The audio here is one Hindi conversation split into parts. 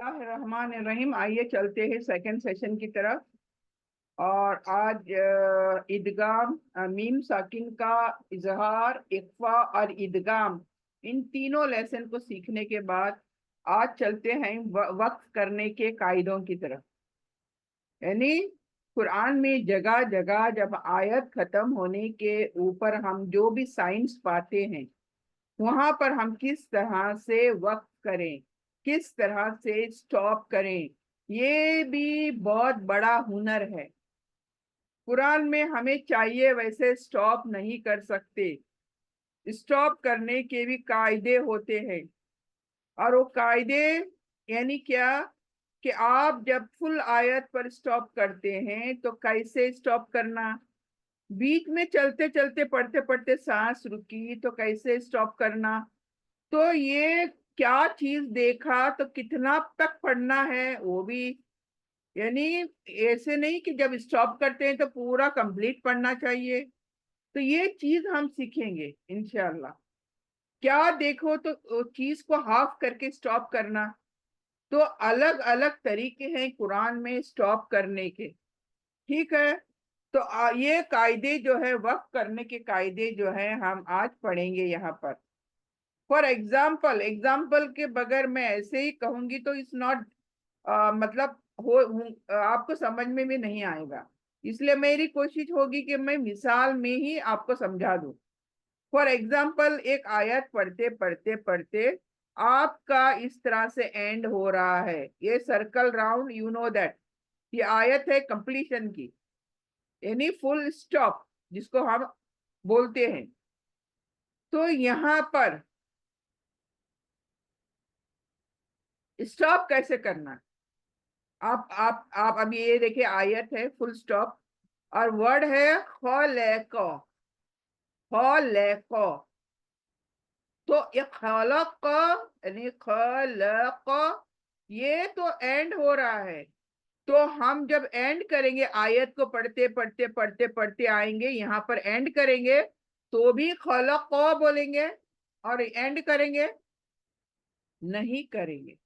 रहमान रहीम। आइए चलते हैं सेकंड सेशन की तरफ। और आज इदगाम, मीम साकिन का इजहार, इख्फा और इदगाम, इन तीनों लेसन को सीखने के बाद आज चलते हैं वक्फ करने के कायदों की तरफ। यानी कुरान में जगह जगह जब आयत खत्म होने के ऊपर हम जो भी साइंस पाते हैं, वहां पर हम किस तरह से वक्त करें, किस तरह से स्टॉप करें, ये भी बहुत बड़ा हुनर है। कुरान में हमें चाहिए वैसे स्टॉप नहीं कर सकते। स्टॉप करने के भी कायदे होते हैं। और वो कायदे यानी क्या कि आप जब फुल आयत पर स्टॉप करते हैं तो कैसे स्टॉप करना, बीच में चलते चलते पढ़ते पढ़ते सांस रुकी तो कैसे स्टॉप करना, तो ये क्या चीज देखा तो कितना तक पढ़ना है वो भी। यानी ऐसे नहीं कि जब स्टॉप करते हैं तो पूरा कंप्लीट पढ़ना चाहिए। तो ये चीज हम सीखेंगे इंशाल्लाह। क्या देखो तो चीज को हाफ करके स्टॉप करना, तो अलग अलग तरीके हैं कुरान में स्टॉप करने के। ठीक है। तो ये कायदे जो है वक्फ करने के कायदे जो है हम आज पढ़ेंगे यहाँ पर। फॉर एग्जाम्पल, एग्जाम्पल के बगैर मैं ऐसे ही कहूंगी तो इट्स नॉट, मतलब आपको समझ में भी नहीं आएगा। इसलिए मेरी कोशिश होगी कि मैं मिसाल में ही आपको समझा दूं। फॉर एग्जाम्पल, एक आयत पढ़ते पढ़ते पढ़ते आपका इस तरह से एंड हो रहा है, ये circle round, you know that ये आयत है कंप्लीशन की, यानी फुल स्टॉप जिसको हम बोलते हैं। तो यहाँ पर स्टॉप कैसे करना, आप अभी ये देखिए, आयत है फुल स्टॉप और वर्ड है खलक। खलक, तो ये खलक यानी खलक, ये तो एंड हो रहा है। तो हम जब एंड करेंगे, आयत को पढ़ते पढ़ते पढ़ते पढ़ते आएंगे यहाँ पर एंड करेंगे तो भी खलक बोलेंगे, और एंड करेंगे नहीं करेंगे।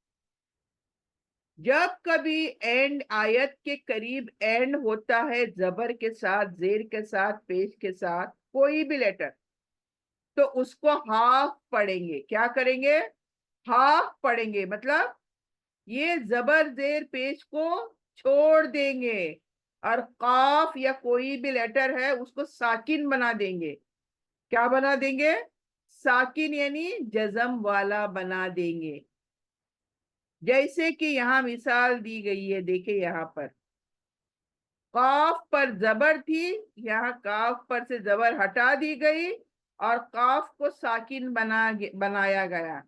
जब कभी एंड आयत के करीब एंड होता है जबर के साथ, जेर के साथ, पेश के साथ, कोई भी लेटर, तो उसको हाफ पढ़ेंगे। क्या करेंगे? हाफ पढ़ेंगे। मतलब ये जबर जेर पेश को छोड़ देंगे और काफ या कोई भी लेटर है उसको साकिन बना देंगे। क्या बना देंगे? साकिन, यानी जजम वाला बना देंगे। जैसे कि यहाँ मिसाल दी गई है, देखिए यहाँ पर काफ पर जबर थी, यहाँ काफ पर से जबर हटा दी गई और काफ को साकिन बनाया गया।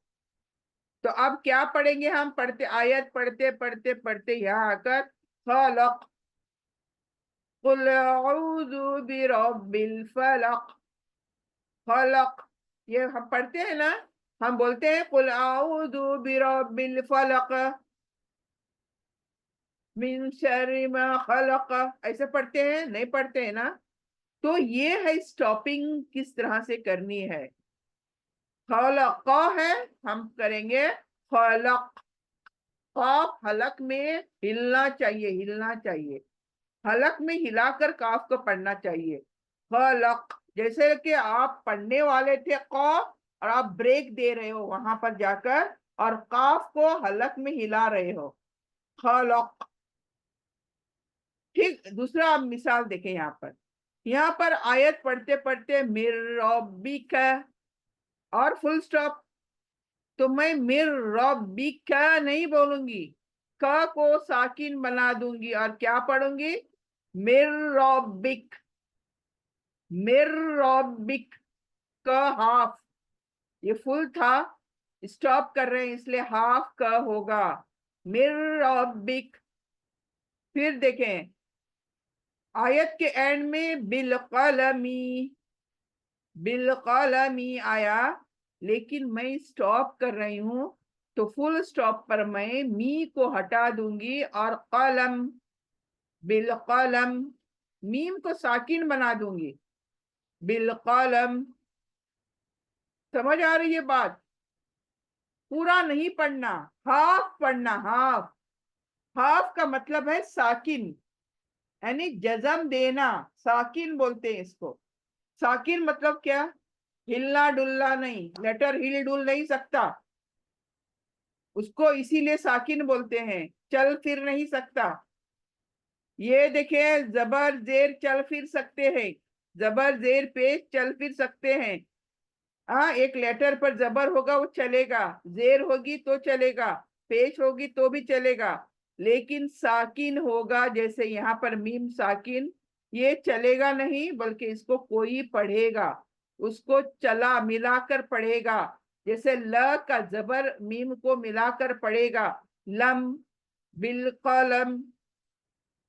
तो अब क्या पढ़ेंगे हम? पढ़ते आयत पढ़ते पढ़ते पढ़ते यहाँ आकर खलक, कुल अऊज़ु बिरब्बिल फलक। फलक, ये हम पढ़ते हैं ना, हम बोलते हैं कुल अऊज़ु बिरब्बिल फलक मिन शर्रि मा खलक, ऐसे पढ़ते हैं? नहीं पढ़ते हैं ना। तो ये है स्टॉपिंग किस तरह से करनी है। खलक है, हम करेंगे खलक। काफ हलक में हिलना चाहिए, हिलना चाहिए। हलक में हिलाकर काफ को पढ़ना चाहिए। खलक, जैसे कि आप पढ़ने वाले थे कौफ और आप ब्रेक दे रहे हो वहां पर जाकर और काफ को हलक में हिला रहे हो। खलक। ठीक, दूसरा आप मिसाल देखें यहाँ पर आयत पढ़ते पढ़ते मिर रब्बिका और फुल स्टॉप। तो मैं मिर रब्बिका नहीं बोलूंगी, क को साकिन बना दूंगी और क्या पढ़ूंगी? मिर रब्बिक। मिर रब्बिक का हाफ, ये फुल था, स्टॉप कर रहे हैं इसलिए हाफ का होगा। मिर रब्बिक। फिर देखें आयत के एंड में बिलकलमी, बिलकलमी आया, लेकिन मैं स्टॉप कर रही हूं तो फुल स्टॉप पर मैं मी को हटा दूंगी और कलम, बिलकलम, मीम को साकिन बना दूंगी, बिलकलम। समझ आ रही है बात? पूरा नहीं पढ़ना, हाफ पढ़ना, हाफ। हाफ का मतलब है साकिन, यानी जजम देना, साकिन बोलते हैं इसको। साकिन मतलब क्या? हिलना डुलना नहीं, लेटर हिल डुल नहीं सकता, उसको इसीलिए साकिन बोलते हैं। चल फिर नहीं सकता। ये देखिए, जबर जेर चल फिर सकते हैं, जबर जेर पेश चल फिर सकते हैं। हाँ, एक लेटर पर जबर होगा वो चलेगा, जेर होगी तो चलेगा, पेश होगी तो भी चलेगा, लेकिन साकिन होगा, जैसे यहाँ पर मीम साकिन, ये चलेगा नहीं, बल्कि इसको कोई पढ़ेगा, उसको चला मिलाकर पढ़ेगा। जैसे ल का जबर मीम को मिलाकर पढ़ेगा, लम, बिलकलम,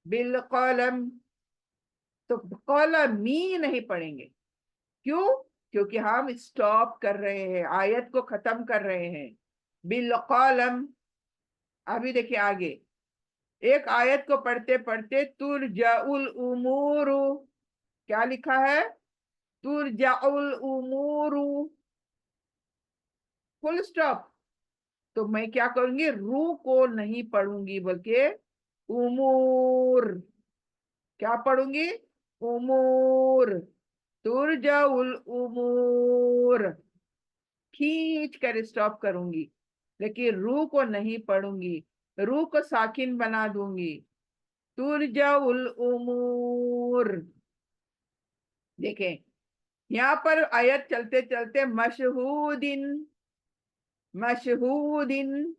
बिलकलम। तो कलमी नहीं पढ़ेंगे। क्यों? क्योंकि हम स्टॉप कर रहे हैं, आयत को खत्म कर रहे हैं। बिलकलम। अभी देखिए आगे, एक आयत को पढ़ते पढ़ते तुरजाउल उमूरु, क्या लिखा है? तुरजाउल उमूरु, फुल स्टॉप। तो मैं क्या करूंगी? रू को नहीं पढ़ूंगी, बल्कि उमूर, क्या पढ़ूंगी? उमूर, तुरजाउल उमूर, खींच कर स्टॉप करूंगी, लेकिन रू को नहीं पढ़ूंगी, रू को साकिन बना दूंगी। तुरजाउल उमूर। देखें, यहाँ पर आयत चलते चलते मशहूदिन, मशहूदिन,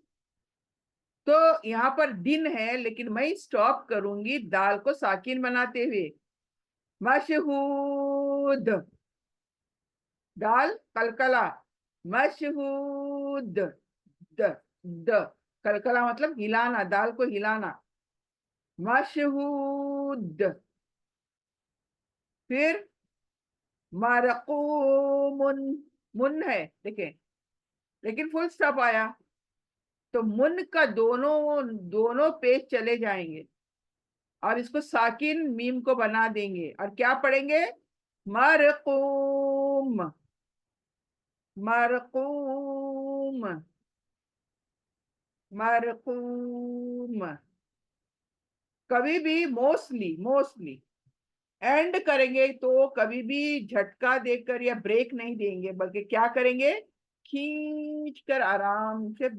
तो यहाँ पर दिन है, लेकिन मैं स्टॉप करूंगी दाल को साकिन बनाते हुए। मशहूद, दाल कलकला, मशहूद, द, द, कलकला मतलब हिलाना, दाल को हिलाना, मशहूद। फिर मरकूमुन, मुन है देखें, लेकिन फुल स्टॉप आया, तो मुन का दोनों दोनों पेज चले जाएंगे और इसको साकिन मीम को बना देंगे, और क्या पढ़ेंगे? मरकूम, मरकूम, मरकूम। कभी भी मोस्टली, मोस्टली एंड करेंगे तो कभी भी झटका देकर या ब्रेक नहीं देंगे, बल्कि क्या करेंगे? खींच कर आराम से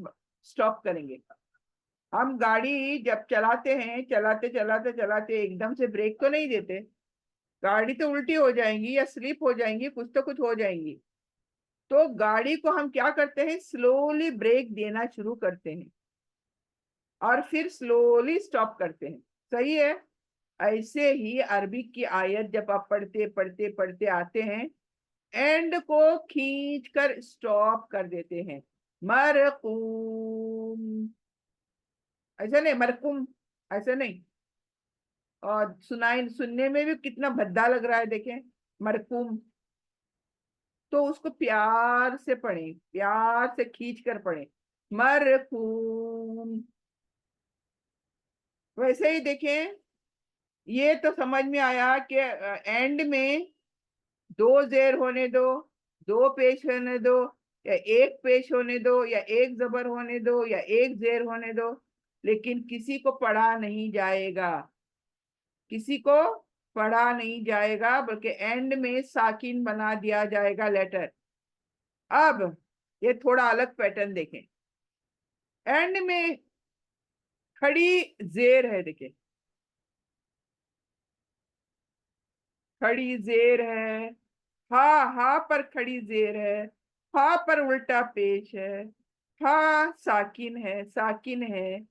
स्टॉप करेंगे। हम गाड़ी जब चलाते हैं, चलाते चलाते चलाते एकदम से ब्रेक तो नहीं देते, गाड़ी तो उल्टी हो जाएंगी या स्लिप हो जाएंगी, कुछ तो कुछ हो जाएंगी। तो गाड़ी को हम क्या करते हैं? स्लोली ब्रेक देना शुरू करते हैं और फिर स्लोली स्टॉप करते हैं। सही है? ऐसे ही अरबी की आयत जब आप पढ़ते पढ़ते पढ़ते आते हैं, एंड को खींच कर स्टॉप कर देते हैं। मरकूम, ऐसा नहीं, मरकुम ऐसा नहीं। और सुनाई सुनने में भी कितना भद्दा लग रहा है, देखें, मरकुम। तो उसको प्यार से पढ़ें, प्यार से खींच कर पढ़ें, मरकुम। वैसे ही देखें, ये तो समझ में आया कि एंड में दो जेर होने दो, दो पेश होने दो, या एक पेश होने दो, या एक जबर होने दो, या एक जेर होने दो, लेकिन किसी को पढ़ा नहीं जाएगा, किसी को पढ़ा नहीं जाएगा, बल्कि एंड में साकिन बना दिया जाएगा लेटर। अब ये थोड़ा अलग पैटर्न देखें, एंड में खड़ी जेर है, देखिए, खड़ी जेर है, हा, हा पर खड़ी जेर है, हा पर उल्टा पेश है, हा साकिन है, साकिन है।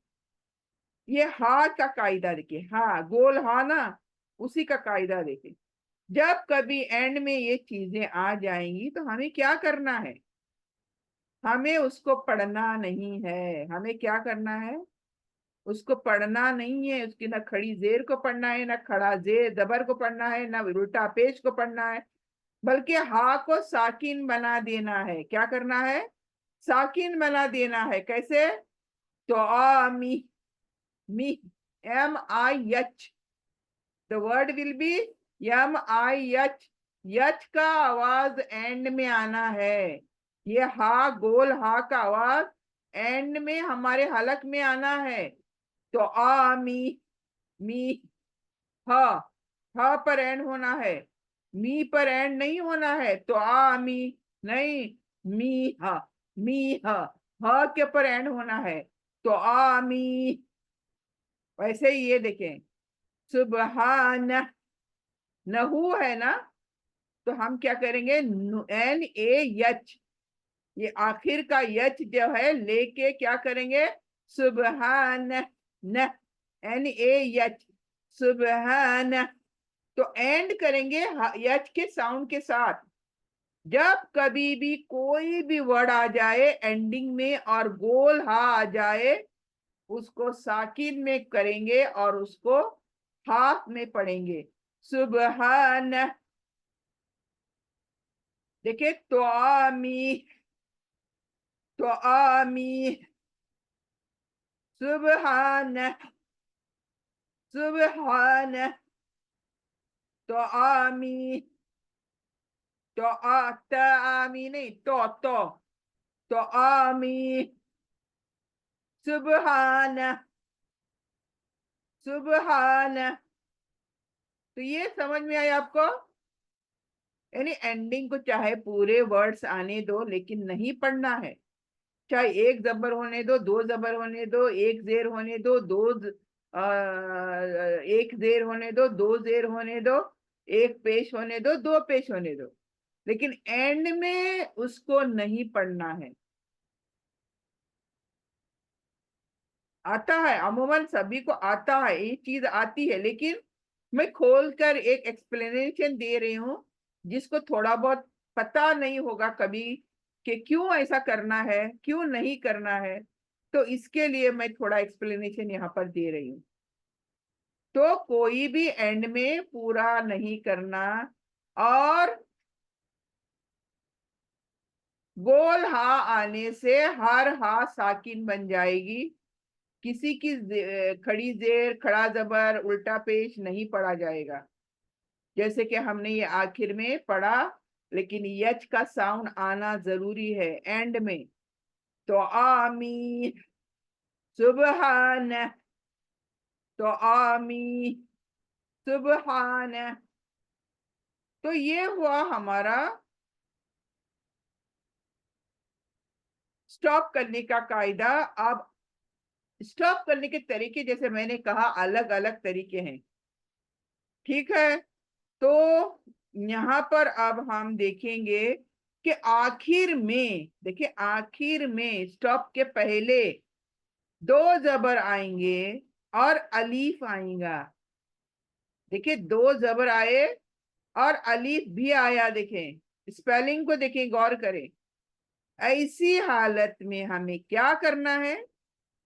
ये हा का कायदा देखिए, हा गोल हा ना, उसी का कायदा देखिए। जब कभी एंड में ये चीजें आ जाएंगी तो हमें क्या करना है? हमें उसको पढ़ना नहीं है। हमें क्या करना है? उसको पढ़ना नहीं है, उसकी ना खड़ी जेर को पढ़ना है, ना खड़ा जेर जबर को पढ़ना है, ना उल्टा पेश को पढ़ना है, बल्कि हा को साकिन बना देना है। क्या करना है? साकिन बना देना है। कैसे? तो आ मी, मी, M I H, the word will be M I H, H का आवाज एंड में आना है। ये हा गोल हा का आवाज एंड में हमारे हलक में आना है। तो आ मी हा, हा पर एंड होना है, मी पर एंड नहीं होना है। तो आ मी नहीं, मी हा के पर एंड होना है। तो आ मी। वैसे ही ये देखें, सुबहान, नहू है ना, तो हम क्या करेंगे, एन ए यच, ये आखिर का यच जो है लेके क्या करेंगे, सुबहान न, एन ए यच, सुबहान। तो एंड करेंगे यच के साउंड के साथ। जब कभी भी कोई भी वर्ड आ जाए एंडिंग में और गोल हा आ जाए, उसको साकिन में करेंगे और उसको हाफ में पढ़ेंगे, सुबहान। देखिए, तो आमी, तो आमी, सुबहान, सुबहान। तो आमी, तो आमी नहीं, तो आमी, सुबहान, सुबहान। तो ये समझ में आया आपको? यानी एंडिंग को चाहे पूरे वर्ड्स आने दो, लेकिन नहीं पढ़ना है। चाहे एक जबर होने दो, दो जबर होने दो, एक जेर होने दो, एक जेर होने दो, दो जेर होने दो, एक पेश होने दो, दो पेश होने दो, लेकिन एंड में उसको नहीं पढ़ना है। आता है, अमूमन सभी को आता है, ये चीज आती है, लेकिन मैं खोलकर एक एक्सप्लेनेशन दे रही हूं, जिसको थोड़ा बहुत पता नहीं होगा कभी कि क्यों ऐसा करना है, क्यों नहीं करना है, तो इसके लिए मैं थोड़ा एक्सप्लेनेशन यहाँ पर दे रही हूँ। तो कोई भी एंड में पूरा नहीं करना, और गोल हा आने से हर हा साकिन बन जाएगी। किसी की खड़ी जेर, खड़ा जबर, उल्टा पेश नहीं पढ़ा जाएगा, जैसे कि हमने ये आखिर में पढ़ा, लेकिन यच का साउंड आना जरूरी है एंड में। तो आमी, सुबहान, तो आमी, सुबहान। तो ये हुआ हमारा स्टॉप करने का कायदा। अब स्टॉप करने के तरीके, जैसे मैंने कहा, अलग अलग तरीके हैं, ठीक है। तो यहाँ पर अब हम देखेंगे कि आखिर में, देखिए आखिर में स्टॉप के पहले दो जबर आएंगे और अलीफ आएगा। देखिए, दो जबर आए और अलीफ भी आया, देखें स्पेलिंग को, देखें गौर करें। ऐसी हालत में हमें क्या करना है,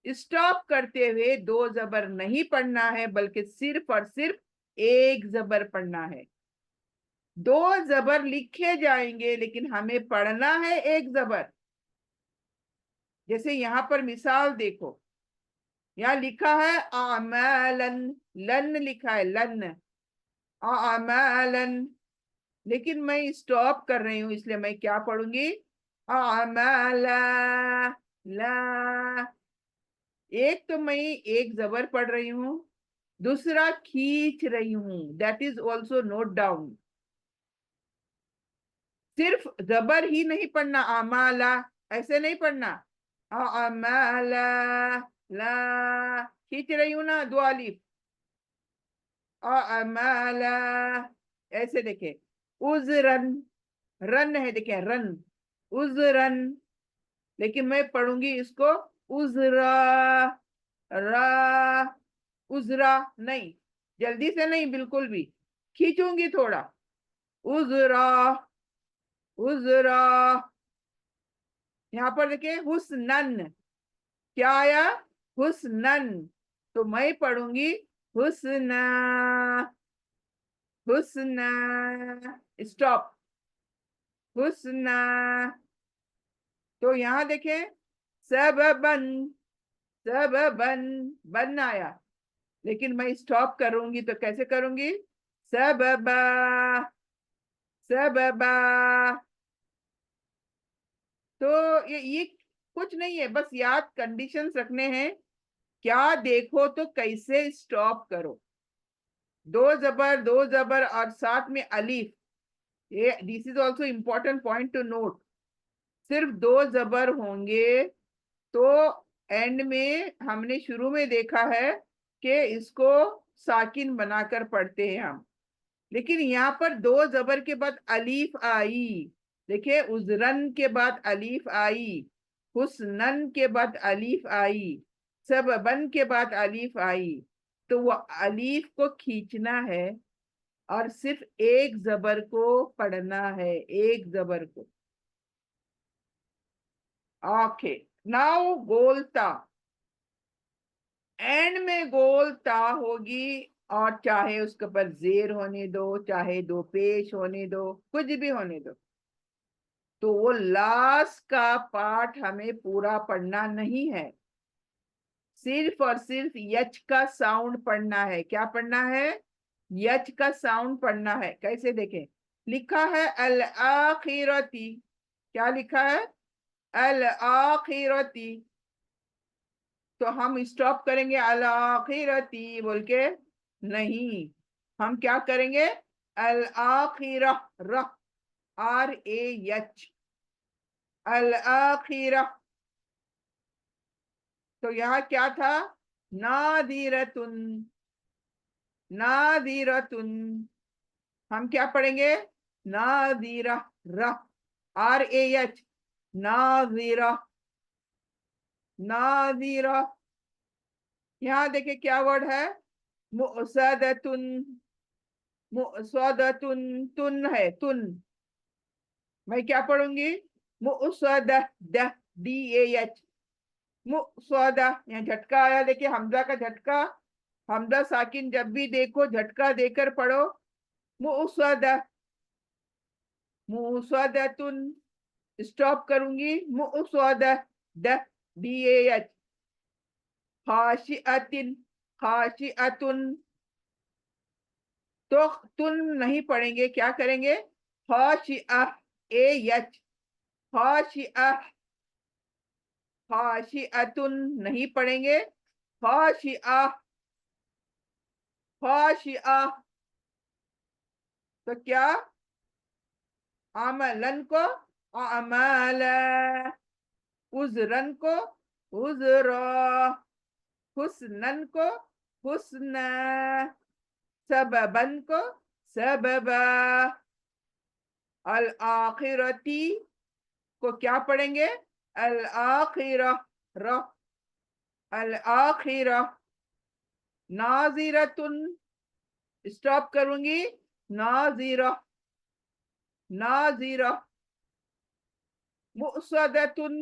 स्टॉप करते हुए दो जबर नहीं पढ़ना है, बल्कि सिर्फ और सिर्फ एक जबर पढ़ना है। दो जबर लिखे जाएंगे, लेकिन हमें पढ़ना है एक जबर। जैसे यहां पर मिसाल देखो, यहाँ लिखा है आमलन, लन लिखा है, लन, आमलन, लेकिन मैं स्टॉप कर रही हूं, इसलिए मैं क्या पढ़ूंगी, आमला, ला। एक तो मैं एक जबर पढ़ रही हूं, दूसरा खींच रही हूं, that is also note down. सिर्फ जबर ही नहीं पढ़ना, आमाला ऐसे नहीं पढ़ना, आमाला, ला, खींच रही हूं ना दो अलिफ, आमाला, ऐसे देखे, उजरन, रन है, देखे रन, उजरन, लेकिन मैं पढ़ूंगी इसको उजरा, रा, उजरा नहीं, जल्दी से नहीं, बिल्कुल भी खींचूंगी थोड़ा, उजरा, उजरा। यहाँ पर देखिए हुस्नन, क्या आया, हुस्नन, तो मैं पढ़ूंगी हुस्ना, हुस्ना, स्टॉप, हुस्ना। तो यहाँ देखें, सबबन, सबबन, बन आया, लेकिन मैं स्टॉप करूंगी तो कैसे करूंगी, सबबा, सबबा। तो ये कुछ नहीं है, बस याद कंडीशंस रखने हैं। क्या देखो तो कैसे स्टॉप करो, दो जबर और साथ में अलीफ, ये this is also important point two note. सिर्फ दो जबर होंगे तो एंड में हमने शुरू में देखा है कि इसको साकिन बनाकर पढ़ते हैं हम, लेकिन यहाँ पर दो जबर के बाद अलीफ आई। देखिए, उजरन के बाद अलीफ आई, हुस्नन के बाद अलीफ आई, सबबन के बाद अलीफ आई। तो वो अलीफ को खींचना है और सिर्फ एक जबर को पढ़ना है, एक जबर को। ओके, नाउ गोलता, एंड में गोलता होगी, और चाहे उसके ऊपर जेर होने दो, चाहे दो पेश होने दो, कुछ भी होने दो, तो वो लास्ट का पार्ट हमें पूरा पढ़ना नहीं है, सिर्फ और सिर्फ यच का साउंड पढ़ना है। क्या पढ़ना है? यच का साउंड पढ़ना है। कैसे देखें, लिखा है अल आखिरती, क्या लिखा है? अल आखिरती, तो हम स्टॉप करेंगे अल आखिरती बोल के? नहीं, हम क्या करेंगे? अल आखिरा, र, आर ए एच, अल आखिरा। तो यहाँ क्या था? नादिरतुन, नादिरतुन, हम क्या पढ़ेंगे? नादिरा, र, आर ए एच, नादिरा, नादिरा। यहाँ देखिए क्या वर्ड है? मुसदतुन, मुसदतुन, तुन है, तुन। मैं क्या पढ़ूंगी? मुसद, द, डी ए एच, मुसदा। यहाँ झटका आया, देखिए हमजा का झटका, हमजा साकिन जब भी देखो झटका देकर पढ़ो। मुसदा, मुसदतुन, स्टॉप करूंगी, मुसदा, द, डी ए एच, खाशिअतिन, खाशिअतुन। तो तुन नहीं पढ़ेंगे, क्या करेंगे? खाशिअ, ए एच, खाशिअ, खाशिअतुन नहीं पढ़ेंगे, खाशिअ, खाशिअ। तो क्या? अमलन को अमल, उजरन को उजरा, हुस्नन को हुस्न, सबबन को सबबा। अल आखिरती को क्या पढ़ेंगे? अल आखिरा, र, अल आखिरा। नाजिरतुन, स्टॉप करूंगी, नाजिरा, नाजिरा। मुसदतुन,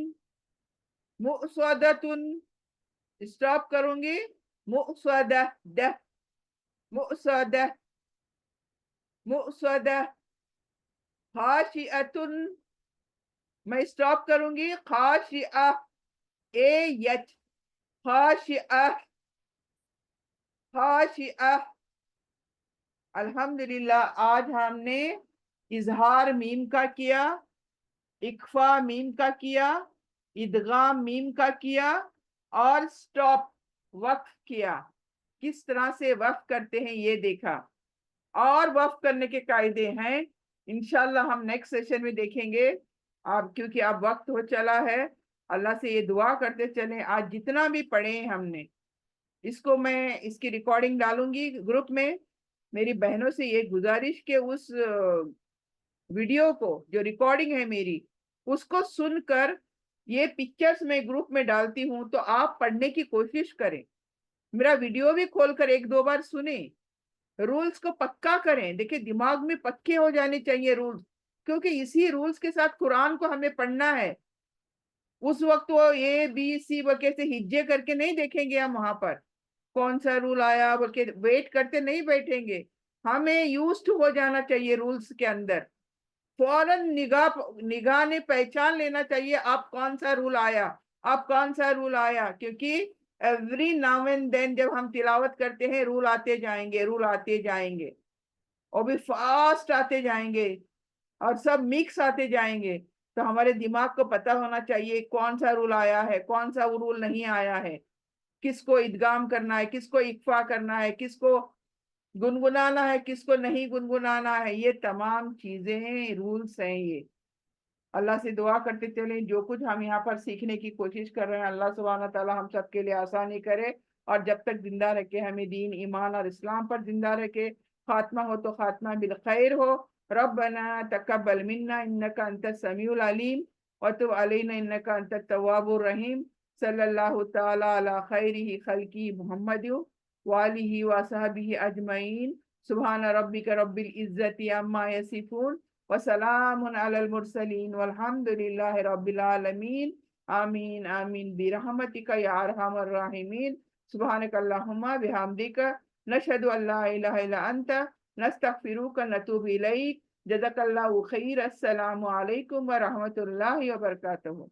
मुसदतुन, स्टॉप करूंगी, मुसद, द, मुसद, मुसद। खाशिअतुन, मैं स्टॉप करूंगी, खाशिअ, ए एच, खाशिअ, खाशिअ। अल्हम्दुलिल्लाह, आज हमने इजहार मीम का किया, इक्फा मीम का किया, इदगाम मीम का किया, और स्टॉप, वक्फ किया। किस तरह से वक्फ करते हैं ये देखा, और वक्फ करने के कायदे हैं इंशाल्लाह हम नेक्स्ट सेशन में देखेंगे। अब क्योंकि अब वक्त हो चला है, अल्लाह से ये दुआ करते चलें आज जितना भी पढ़े हमने, इसको मैं इसकी रिकॉर्डिंग डालूंगी ग्रुप में। मेरी बहनों से ये गुजारिश के उस वीडियो को, जो रिकॉर्डिंग है मेरी, उसको सुनकर ये पिक्चर्स में ग्रुप में डालती हूँ, तो आप पढ़ने की कोशिश करें, मेरा वीडियो भी खोलकर एक दो बार सुने, रूल्स को पक्का करें। देखिए, दिमाग में पक्के हो जाने चाहिए रूल्स, क्योंकि इसी रूल्स के साथ कुरान को हमें पढ़ना है। उस वक्त वो ए बी सी वगैरह से हिज्जे करके नहीं देखेंगे हम, वहां पर कौन सा रूल आया बोल के वेट करते नहीं बैठेंगे। हमें यूज्ड हो जाना चाहिए रूल्स के अंदर, फौरन निगाह निगाह ने पहचान लेना चाहिए आप कौन सा रूल आया, आप कौन सा रूल आया। क्योंकि एवरी नाउ एंड देन जब हम तिलावत करते हैं रूल आते जाएंगे, रूल आते जाएंगे, और भी फास्ट आते जाएंगे, और सब मिक्स आते जाएंगे। तो हमारे दिमाग को पता होना चाहिए कौन सा रूल आया है, कौन सा रूल नहीं आया है, किसको इदगाम करना है, किसको इक्फा करना है, किसको गुनगुनाना है, किसको नहीं गुनगुनाना है। ये तमाम चीजें रूल्स हैं ये। अल्लाह से दुआ करते चले, जो कुछ हम यहाँ पर सीखने की कोशिश कर रहे हैं अल्लाह सुब्हान ताला हम सब के लिए आसानी करे, और जब तक जिंदा रखे हमें दीन ईमान और इस्लाम पर जिंदा रखे। खात्मा हो तो खात्मा बिल खैर हो। रब्बना तकब्बल मिन्ना इन्नका अंतस समीउल अलीम व तुब अलैना इन्नका अंतत तव्वाबुर रहीम। सल्लल्लाहु ताला अला खैरिही खल्की मुहम्मद व आलिहि व सहबिही अजमईन। सुभान रब्बिका रब्बिल इज्जति अम्मा यसिफून वसलामुन अलल मुरसलीन वल्हम्दुलिल्लाहि रब्बिल आलमीन। आमीन आमीन बिरहमतिका या अरहमर राहिमीन। सुब्हानकल्लाहुम्मा बिहम्दिका नशहदु अल्ला इलाहा इल्ला अंता नस्तगफिरुका नतूबु इलैक। जज़ाकल्लाहु खैर। अस्सलामु अलैकुम व रहमतुल्लाहि व बरकातुहू।